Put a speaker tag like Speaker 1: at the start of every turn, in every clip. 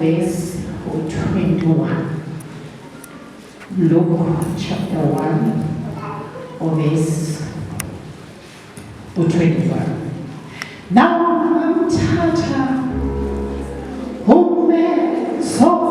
Speaker 1: verse 21. Luke chapter 1, verse 21. Now Tata Home so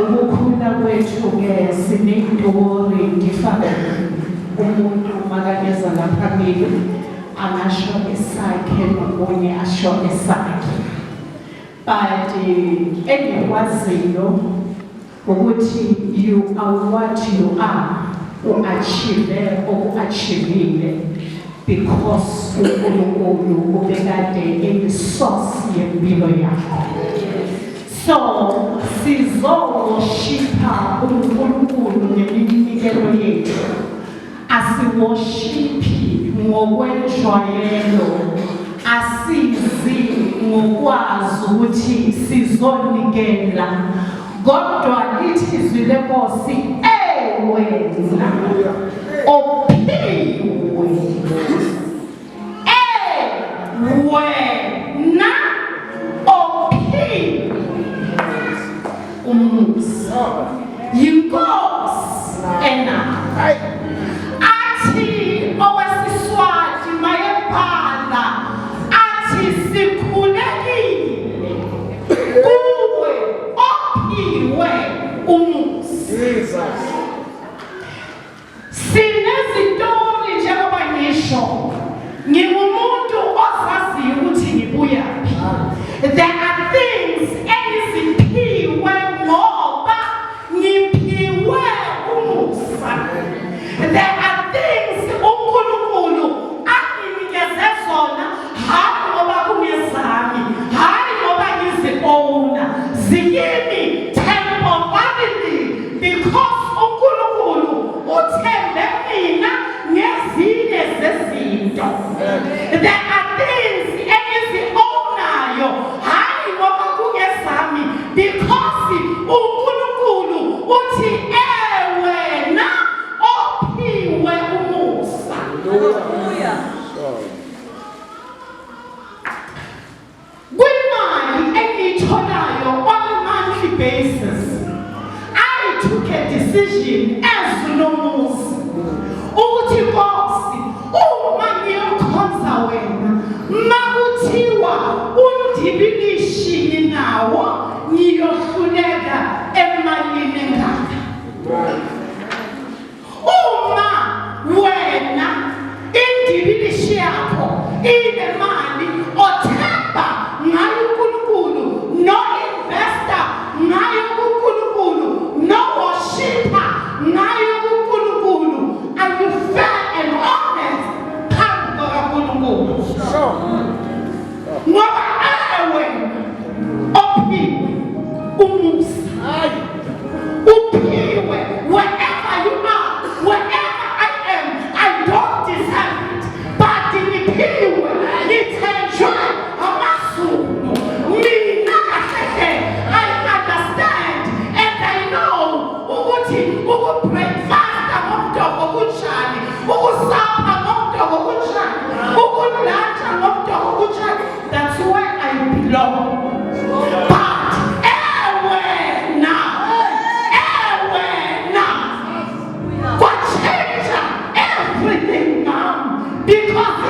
Speaker 1: ukukhula kwethu-ke siney'tori ndifake umuntu makabeza ngaphambili angasho esakhe nomunye asho esakhe but engikwaziyo ukuthi you are what you are, u-achieve, oku-achievile because uNkulunkulu ubekade eyisource yempilo yakho. So sizoworshipha uNkulunkulu ngeminikelo yethu. Asiworshiphi ngokwenjwayelo, asizi ngokwazi ukuthi sizonikela, kodwa lithi izwi leNkosi wena ophiwe, wena ophiwe umusa yinkosi enayo. Athi owesiswati mayebhala athi sikhulekile kuwe ophiwe umusa. Sinezitori njengoba ngisho ngingumuntu osaziyo ukuthi ngibuyaphi. There are things engiziphiwe ngoba ngiphiwe umusa. There are things uNkulunkulu anginikeze zona, hayi ngoba kungezami, hayi ngoba ngizi-owna, ziyimi temporarily because uNkulunkulu uthembe mina ngezinye zezinto. There are things engizi-ownayo, hayi ngoba kungezami, because uNkulunkulu uthi wena ophiwe umusa. Kwimali engiyitholayo on a monthly basis, I took a decision as nomusa ukuthi Nkosi, uma ngiyomkhonza wena, makuthiwa undibilishini nawo, ngiyohluleka emalini engaka. Uma wena indibilishi yakho inemali othemba ngayo uNkulunkulu, no investor ngayo uNkulunkulu, no worshipper ngayo uNkulunkulu, are you fair and honest phambi kaNkulunkulu? Ngoba wena ophiwe umusa, uphiwe wherever you are, wherever I am, I don't deserve it, but ngiphiwe, ngithenjwe amazulu. Mina kahle I understand and I know ukuthi ukubreakfasta ngomdoko kunjani, ukusapha ngomdoko kunjani, ukuluncha ngomdoko kunjani. That's where I belong. But everything now, because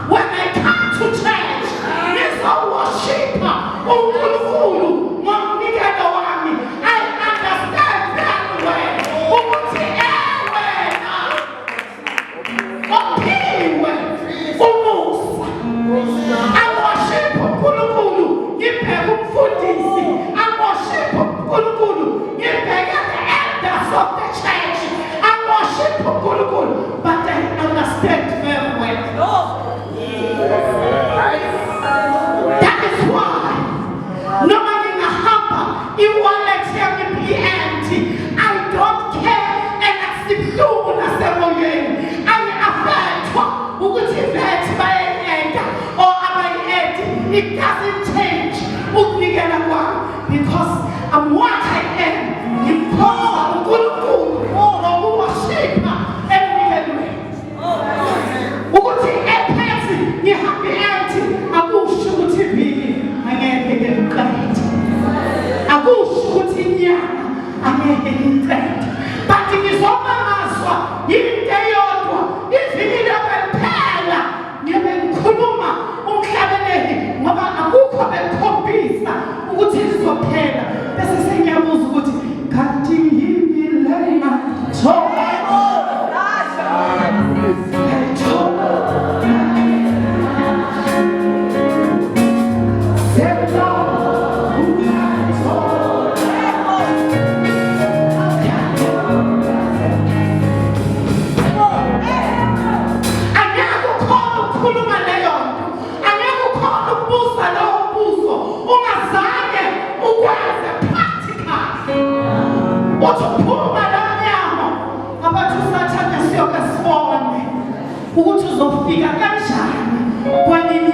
Speaker 1: when I come to church, it's a worshiper uNkulunkulu ngomnikelo wami. I understand that way ukuthi ophiwe umusa. I worship uNkulunkulu ngibheke umfundisi, I worship uNkulunkulu ngibheke the elders of the church, I worship uNkulunkulu, but I understand very well. That is why noma ngingahamba i-wallet yami empty, I don't care, and asibuhlungu nasemoyeni, angi-affectwa ukuthi vethi bayenza or abayi-edi. It doesn't change ukunikela kwami, because I'm what I am. Ngikholwa uNkulunkulu ngokuworshipha emnikelweni. Ukuthi ephethi ngihambe empty akusho ukuthi viki angeke ngiqede, akusho ukuthi inyama angeke ngiqede, but ngizobamazwa yinto eyodwa, iviki lokuphela ngiyobe ngikhuluma umhlabeleli, ngoba akukho bekhombisa ukuthi lizophela. Bese sengiyabuza ukuthi kanti yini lena thoba uthuma la nyama abathi usathane siyokasibone ukuthi uzofika kanjani kwanini